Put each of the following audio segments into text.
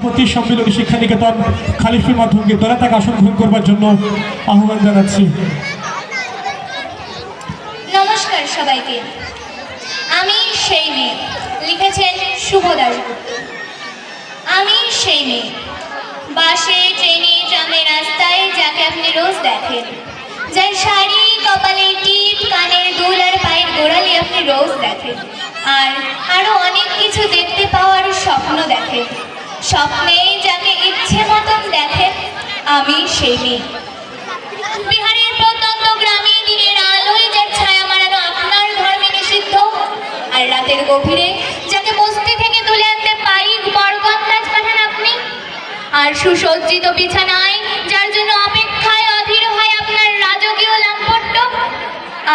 সভাপতি সম্মিলনী শিক্ষা নিকেতন খালিফুল মাধ্যমকে দলে তাকে আসন গ্রহণ করবার জন্য আহ্বান জানাচ্ছি। নমস্কার সবাইকে। আমি সেই মেয়ে, লিখেছেন শুভ দাশগুপ্ত। আমি সেই মেয়ে, বাসে, ট্রেনে, ট্রামে, রাস্তায় যাকে আপনি রোজ দেখেন, যার শাড়ি, কপালে টিপ, কানের দুল আর পায়ের গোড়ালি আপনি রোজ দেখেন, আর আরো অনেক কিছু দেখতে পাওয়ার স্বপ্ন দেখেন। স্বপ্নে যাকে ইচ্ছে মতন দেখেন, আমি সেই মেয়ে। বিহারের প্রত্যন্ত গ্রামে দিনের আলোয় যার ছায়া মারানো আপনার ধর্মে নিষিদ্ধ, আর রাতের গভীরে যাকে বস্তি থেকে তুলে আনতে পাইক বরগন্দাজ পাঠান আপনি, আর সুসজ্জিত বিছানায় যার জন্য অপেক্ষায় অধীর হয় আপনার রাজকীয় লাম্পট্য,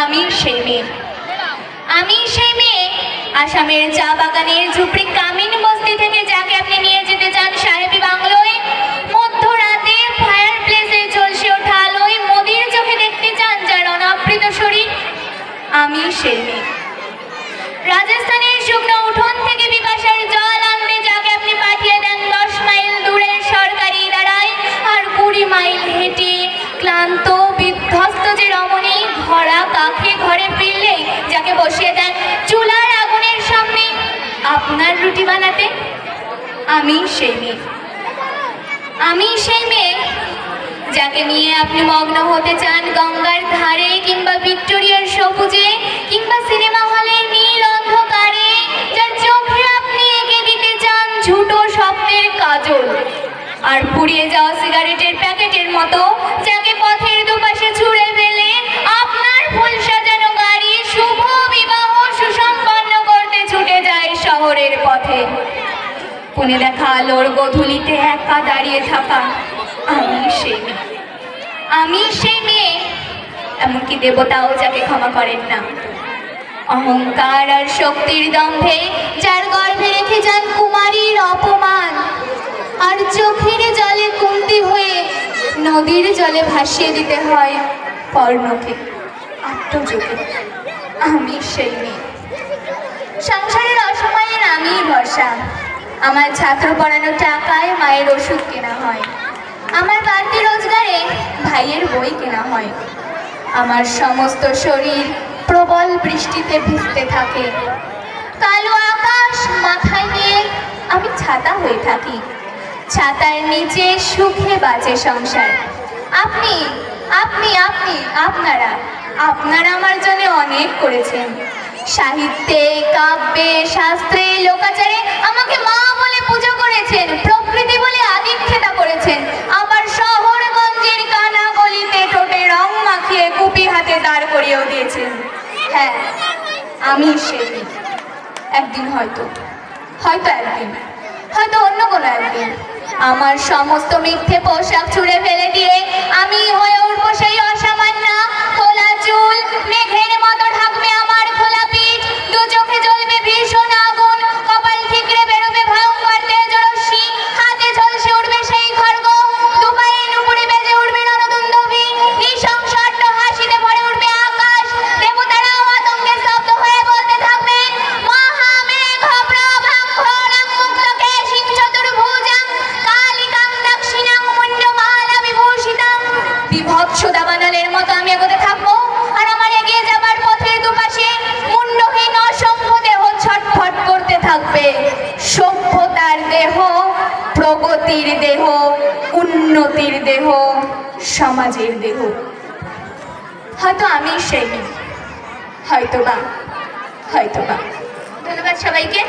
আমি সেই মেয়ে। আমি সেই মেয়ে, আসামের চা বাগানের ঝুপড়ি কামিন বস্তি থেকে যাকে আপনি নিয়ে যেতে চান সাহেবী বাংলোয়, মধ্যরাতে ফায়ার প্লেসে ঝলসে ওঠা আলোয় মোদির চোখে দেখতে চান যার অনাবৃত শরীর, আমি সেই মেয়ে। রাজস্থানের শুকনো উঠোন থেকে বিপাশার জল আনতে যাকে আপনি পাঠিয়ে দেন 10 মাইল দূরের সরকারি দাঁড়ায়, আর 20 মাইল হেঁটে ক্লান্ত বিধ্বস্ত যে রমণী ভরা কাকে ঘরে ফিরলে যাকে বসিয়ে দেন চুলার আগুনের সামনে আপনার রুটি বানাতে, আমি সেই মেয়ে। আমি সেই মেয়ে যাকে নিয়ে আপনি মগ্ন হতে চান গঙ্গার ধারে, কিংবা ভিক্টোরিয়ার সবুজে, কিংবা সিনেমা হলের নীল অন্ধকারে, যার চোখে আপনি এঁকে দিতে চান ঝুটো স্বপ্নের কাজল, আর পুড়িয়ে যাওয়া সিগারেটের প্যাকেটের মতো যাকে পথের দুপাশে ছুঁড়ে ফেলে আপনার ফুল সাজানো গাড়ি শুভ বিবাহ সুসম্পন্ন করতে ছুটে যায় শহরের পথে। পুনে দেখা আলোর গধূলিতে একা দাঁড়িয়ে থাকা, আমি সেই মেয়ে। আমি সেই মেয়ে, এমনকি দেবতাও যাকে ক্ষমা করেন না। অহংকার আর শক্তির দম্ভে যার গর্ভে রেখে যান কুমারীর অপমান, আর চোখের জলে কুন্তি হয়ে নদীর জলে ভাসিয়ে দিতে হয় পর্ণকে আত্মযোগে, আমি সেই মেয়ে। সংসারের অসময়ের আমিই ভরসা, আমার ছাত্র পড়ানোর টাকায় মায়ের ওষুধ কেনা হয়, আমার বাড়তি রোজগারে ভাইয়ের বই কেনা হয়, আমার সমস্ত শরীর প্রবল বৃষ্টিতে ভিজতে থাকে, কালো আকাশ মাথায় নিয়ে আমি ছাতা হয়ে থাকি, ছাতার নিচে সুখে বাঁচে সংসার। আপনি আপনি আপনি আপনারা আপনারা আমার জন্য অনেক করেছেন, সাহিত্যে, কাব্যে, শাস্ত্রে, লোকাচারে আমাকে মা বলে পুজো করেছেন, প্রকৃতি বলে আদিক্ষেতা করেছেন, আবার শহরগঞ্জের কানা গলিতে ঠোঁটে রং মাখিয়ে কুপি হাতে দাঁড় করিয়েও দিয়েছেন। হ্যাঁ, আমি সেই একদিন, হয়তো একদিন, হয়তো অন্য কোনো একদিন আমার সমস্ত মিথ্যে পোশাক ছুঁড়ে ফেলে দিয়ে আমি হয়ে উঠবো সেই অসামান্য। খোলা চুল মেঘের মতো ঢাকবে আমার খোলা পিঠ, দু চোখে জ্বলবে ভীষণ আগুন, কপাল ঠিকরে বেরোবে ভয়ঙ্কর তেজরশ্মি, হাতে ঝলসে উঠবে সেই খড়গ, দুপায়ে নুপুরে বেজে উঠবে রণদুন্দুভি, নৃশংসন্ন হাসিতে ভরে উঠবে আকাশ, দেবতারাও আতঙ্কে স্তব্ধ হয়ে বলতে থাকবেন মহামেঘ প্রভাঙ্গরাং মুক্তকেশিং চতুর্ভুজাং কালিকাং দক্ষিণাং মুণ্ডমালা বিভূষিতাং। বিভৎস দাবানলের মতো আমি এগোতে থাকবো, আর আমার এগিয়ে যাবার পথের দুপাশে মুন্ডহীন অসংখ্য দেহ ছটফট করতে থাকবে। সভ্যতার দেহ, প্রগতির দেহ, উন্নতির দেহ, সমাজের দেহ। হয়তো আমি সেই, হয়তোবা। ধন্যবাদ সবাইকে।